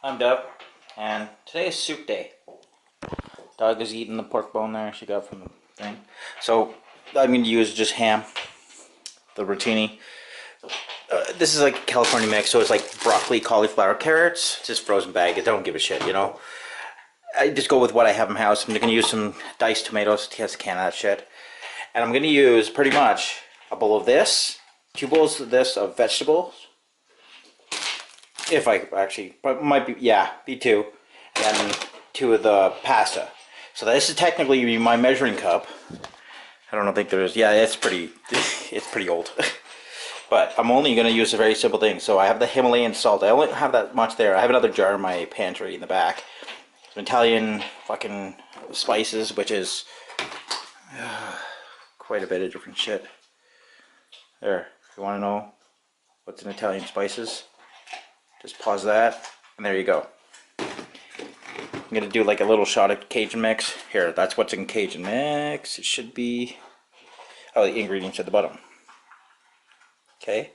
I'm Duff, and today is soup day. Dog is eating the pork bone there she got from the thing. So I'm going to use just ham, the rotini. This is like a California mix, so it's like broccoli, cauliflower, carrots. It's just frozen bag. I don't give a shit, you know. I just go with what I have in house. I'm going to use some diced tomatoes, test a can of that shit. And I'm going to use pretty much a bowl of this, 2 bowls of this of vegetables. If I actually, but it might be, yeah, be 2. And 2 of the pasta. So this is technically my measuring cup. I don't think there is, yeah, it's pretty old. But I'm only going to use a very simple thing. So I have the Himalayan salt. I only have that much there. I have another jar in my pantry in the back. Some Italian fucking spices, which is quite a bit of different shit. There, if you want to know what's in Italian spices, just pause that, and there you go. I'm going to do like a little shot of Cajun mix. Here, that's what's in Cajun mix. It should be, oh, the ingredients at the bottom. Okay.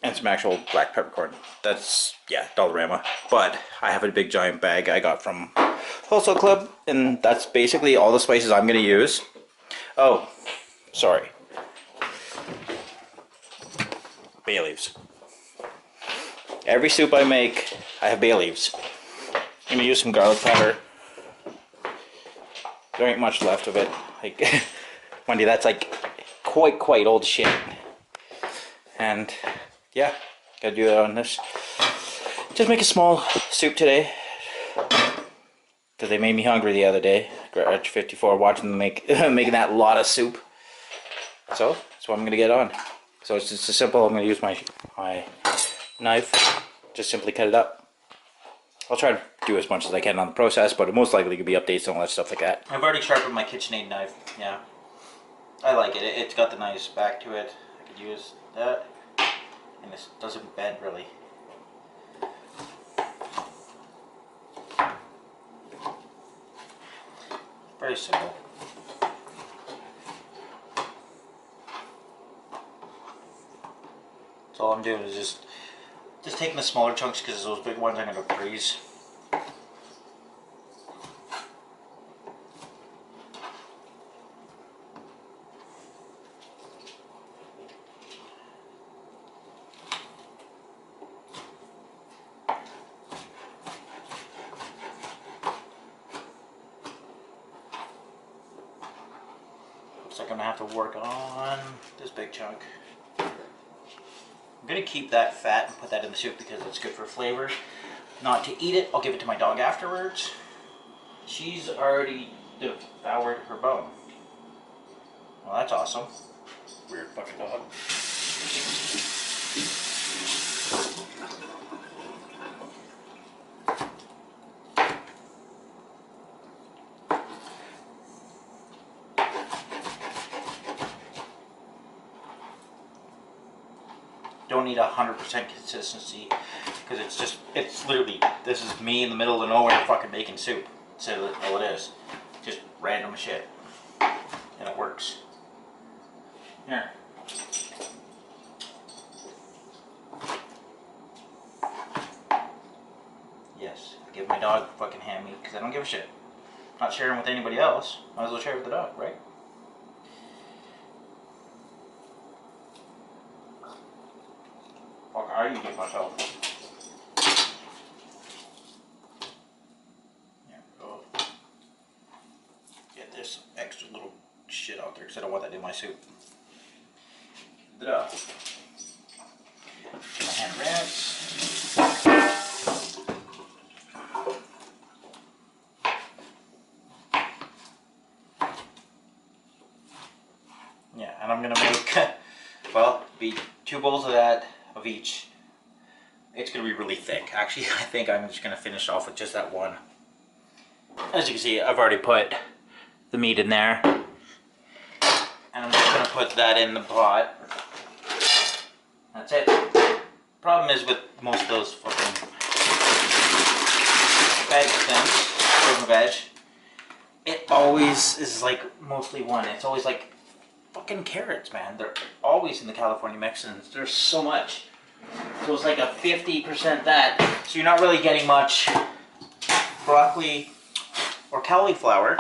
And some actual black peppercorn. That's, yeah, Dollarama. But I have a big giant bag I got from Wholesale Club, and that's basically all the spices I'm going to use. Oh, sorry. Bay leaves. Every soup I make, I have bay leaves. I'm going to use some garlic powder. There ain't much left of it. Like, Wendy, that's like quite old shit. And yeah, gotta do that on this. Just make a small soup today, because they made me hungry the other day. Garage 54, watching them making that lot of soup. So that's what I'm gonna get on. So it's just simple. I'm gonna use my knife, just simply cut it up. I'll try to do as much as I can on the process, but it most likely could be updates and all that stuff like that. I've already sharpened my KitchenAid knife. Yeah, I like it. It's got the nice back to it. I could use that. And this doesn't bend really. Very simple. So all I'm doing is just taking the smaller chunks, because those big ones I'm going to freeze. Looks like I'm going to have to work on this big chunk. I'm going to keep that fat and put that in the soup because it's good for flavor. Not to eat it, I'll give it to my dog afterwards. She's already devoured her bone. Well, that's awesome. Weird fucking dog. Don't need 100% consistency, because it's literally, this is me in the middle of nowhere fucking making soup. So all it is, just random shit, and it works. Here. Yes, I give my dog fucking ham meat because I don't give a shit. Not sharing with anybody else. Might as well share with the dog, right? Fuck, I eat myself. There we go. Get this extra little shit out there because I don't want that in my soup. Duff. Get my hand rinse. Yeah, and I'm gonna make, well, be 2 bowls of that, of each. It's gonna be really thick. Actually, I think I'm just gonna finish off with just that one. As you can see, I've already put the meat in there. And I'm just gonna put that in the pot. That's it. Problem is with most of those fucking bag things, frozen veg, it always is like mostly one. It's always like fucking carrots, man. They're always in the California Mexicans. There's so much. So it's like a 50% that. So you're not really getting much broccoli or cauliflower.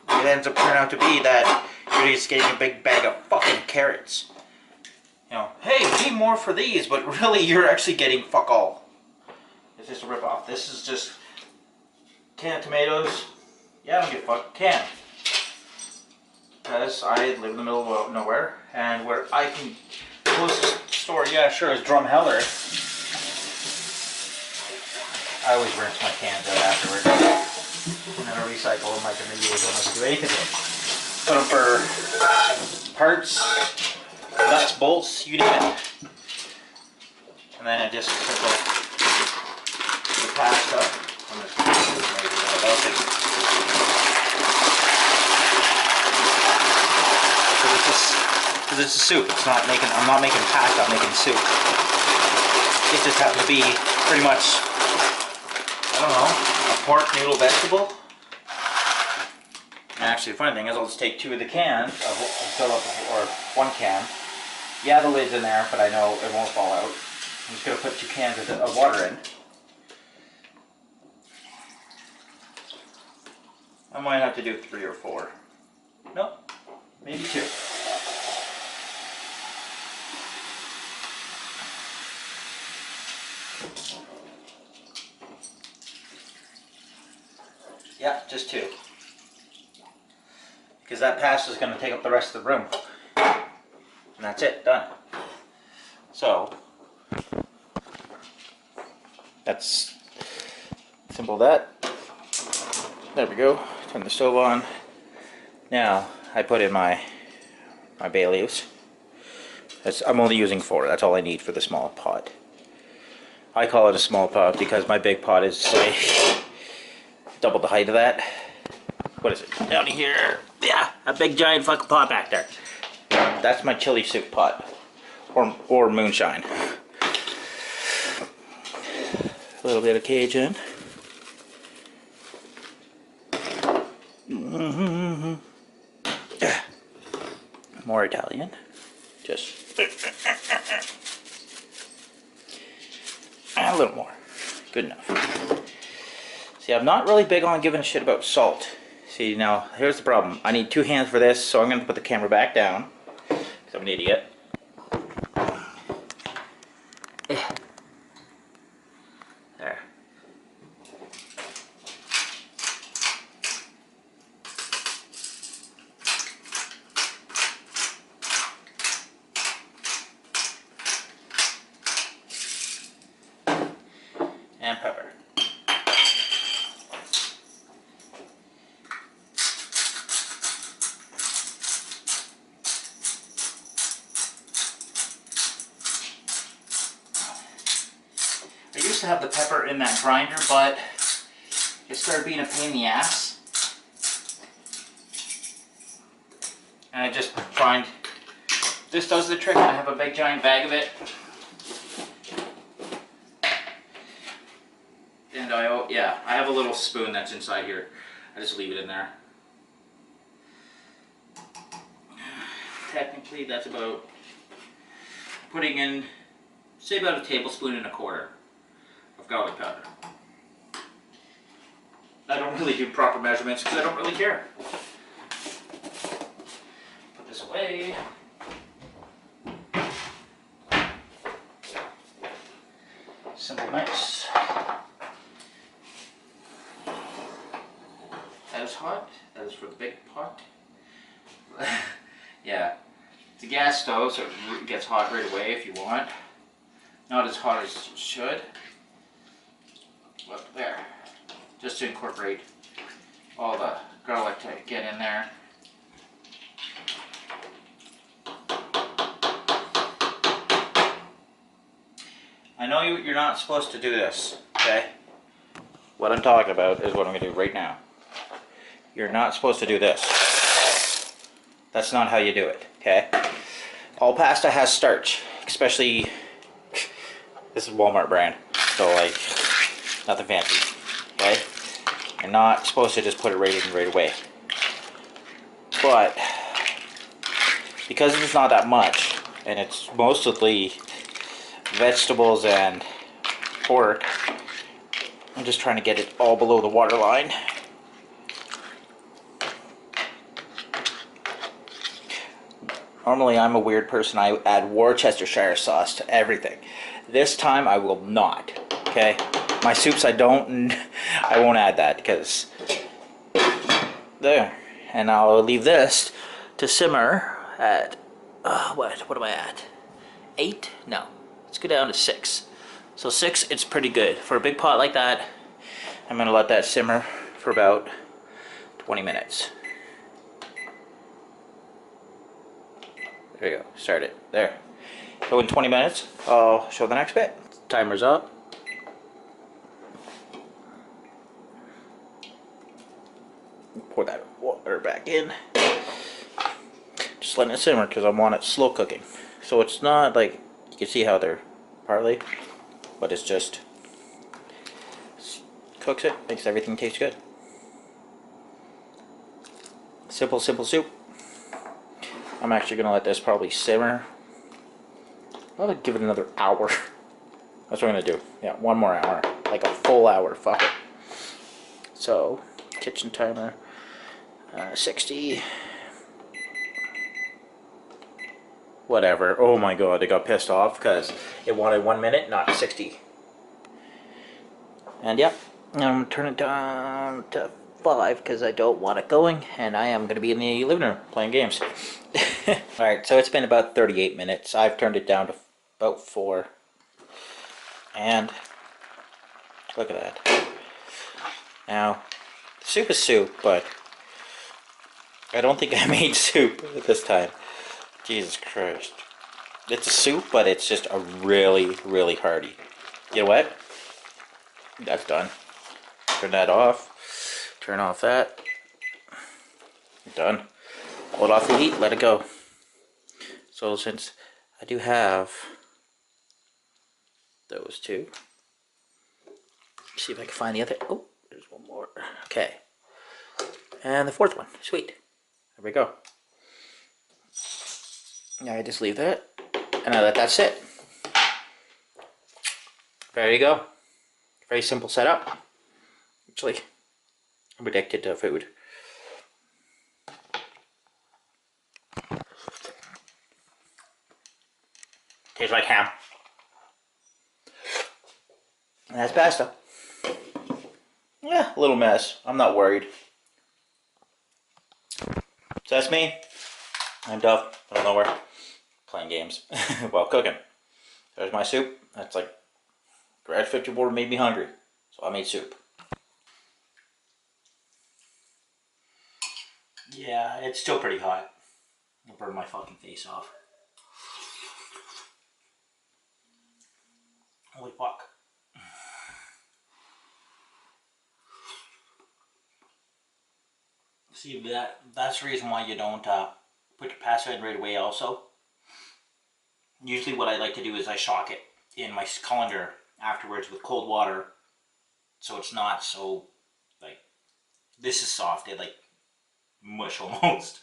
It ends up turning out to be that you're just getting a big bag of fucking carrots. You know, hey, need more for these, but really you're actually getting fuck all. It's just a ripoff. This is just canned tomatoes. Yeah, I don't give a fuck. Canned. Because I live in the middle of nowhere, and where I can closest store, yeah, sure, is Drumheller. I always rinse my cans out afterwards, and then I recycle them like I'm gonna use them like I do anything with. Put them for parts, nuts, bolts, you name it. And then I just trickle the pasta. I'm just going to maybe about it. Because it's a soup. It's not making. I'm not making pasta. I'm making soup. It just happens to be pretty much, I don't know, a pork noodle vegetable. And actually, the funny thing is, I'll just take 2 of the cans, fill up, or 1 can. Yeah, the lid's in there, but I know it won't fall out. I'm just gonna put 2 cans of water in. I might have to do 3 or 4. No, maybe 2. Yeah, just 2. Because that pasta is going to take up the rest of the room. And that's it, done. So, that's simple that. There we go. Turn the stove on. Now, I put in my bay leaves. I'm only using 4. That's all I need for the small pot. I call it a small pot because my big pot is like double the height of that. What is it? Down here. Yeah, a big giant fucking pot back there. That's my chili soup pot. Or moonshine. A little bit of Cajun. More Italian. Just a little more. Good enough. See, I'm not really big on giving a shit about salt. See, now, here's the problem. I need 2 hands for this, so I'm going to put the camera back down. Because I'm an idiot. There. And pepper. I used to have the pepper in that grinder, but it started being a pain in the ass. And I just find this does the trick. I have a big giant bag of it. And I have a little spoon that's inside here. I just leave it in there. Technically, that's about putting in, say, about a tablespoon and a quarter of garlic powder. I don't really do proper measurements because I don't really care. Put this away. Simple mix. That is hot. That is for the big pot. Yeah. It's a gas stove, so it gets hot right away if you want. Not as hot as it should. But there. Just to incorporate all the garlic to get in there. I know you're not supposed to do this, okay? What I'm talking about is what I'm going to do right now. You're not supposed to do this. That's not how you do it, okay? All pasta has starch, especially, this is Walmart brand, so like, nothing fancy, okay? You're not supposed to just put it right in right away. But, because there's not that much, and it's mostly vegetables and pork. I'm just trying to get it all below the water line. Normally I'm a weird person. I add Worcestershire sauce to everything. This time I will not. Okay? My soups I won't add that because there. And I'll leave this to simmer at what am I at? 8? No. Let's go down to 6. So 6, it's pretty good. For a big pot like that, I'm gonna let that simmer for about 20 minutes. There you go, start it, there. So in 20 minutes, I'll show the next bit. Timer's up. Pour that water back in. Just letting it simmer because I want it slow cooking. So it's not like, you can see how they're partly, but it's just cooks it, makes everything taste good. Simple soup. I'm actually gonna let this probably simmer. I'll give it another hour. That's what I'm gonna do. Yeah, 1 more hour. Like a full hour, fuck it. So, kitchen timer, 60. Whatever. Oh my god, it got pissed off because it wanted 1 minute, not 60. And yeah, I'm gonna turn it down to 5 because I don't want it going, and I am gonna be in the living room playing games. Alright, so it's been about 38 minutes. I've turned it down to about 4. And look at that. Now, soup is soup, but I don't think I made soup this time. Jesus Christ. It's a soup, but it's just a really, really hearty. You know what? That's done. Turn that off. Turn off that. Done. Hold off the heat, let it go. So since I do have those two, see if I can find the other. Oh, there's one more. Okay. And the fourth one. Sweet. There we go. Now I just leave that and I let that sit. There you go. Very simple setup. Actually, I'm addicted to food. Tastes like ham. And that's pasta. Yeah, a little mess. I'm not worried. So that's me. I'm Duff. I don't know where. Playing games while cooking. There's my soup. That's like Garage 54 made me hungry, so I made soup. Yeah, it's still pretty hot. I'll burn my fucking face off. Holy fuck. See, that's the reason why you don't put your pasta in right away also. Usually what I like to do is I shock it in my colander afterwards with cold water, so it's not so, like, this is soft, it like mush almost.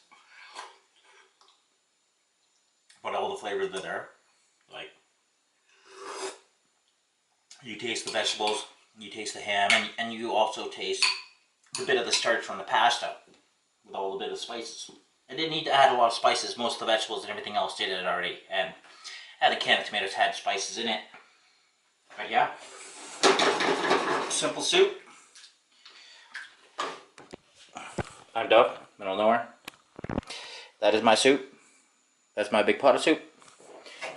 But all the flavors that are there, like, you taste the vegetables, you taste the ham, and you also taste the bit of the starch from the pasta with all the bit of spices. I didn't need to add a lot of spices. Most of the vegetables and everything else did it already, and the can of tomatoes had spices in it. But yeah, simple soup. I'm Duff, middle of nowhere. That is my soup. That's my big pot of soup.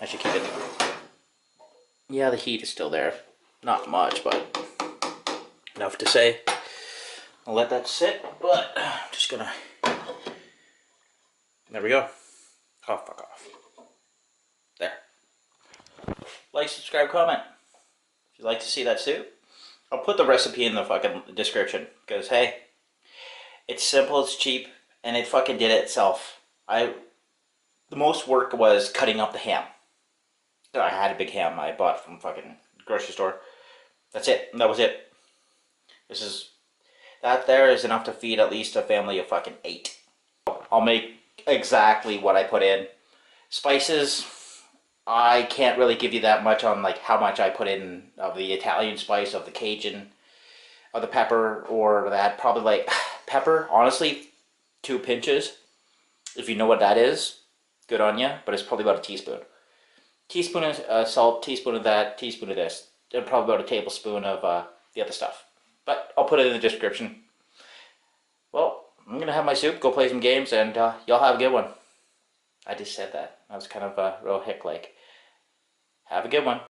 I should keep it. Yeah, the heat is still there. Not much, but enough to say. I'll let that sit, but I'm just gonna. There we go. Oh, fuck off. There. Like, subscribe, comment. If you'd like to see that soup, I'll put the recipe in the fucking description. Because, hey, it's simple, it's cheap, and it fucking did it itself. The most work was cutting up the ham. I had a big ham I bought from fucking grocery store. That's it. That was it. That there is enough to feed at least a family of fucking 8. I'll make exactly what I put in. Spices, I can't really give you that much on like how much I put in of the Italian spice, of the Cajun, of the pepper, or that. Probably like pepper, honestly, 2 pinches. If you know what that is, good on you, but it's probably about a teaspoon. Teaspoon of salt, teaspoon of that, teaspoon of this, and probably about a tablespoon of the other stuff. But I'll put it in the description. Well, I'm going to have my soup, go play some games, and y'all have a good one. I just said that. I was kind of real hick-like. Have a good one.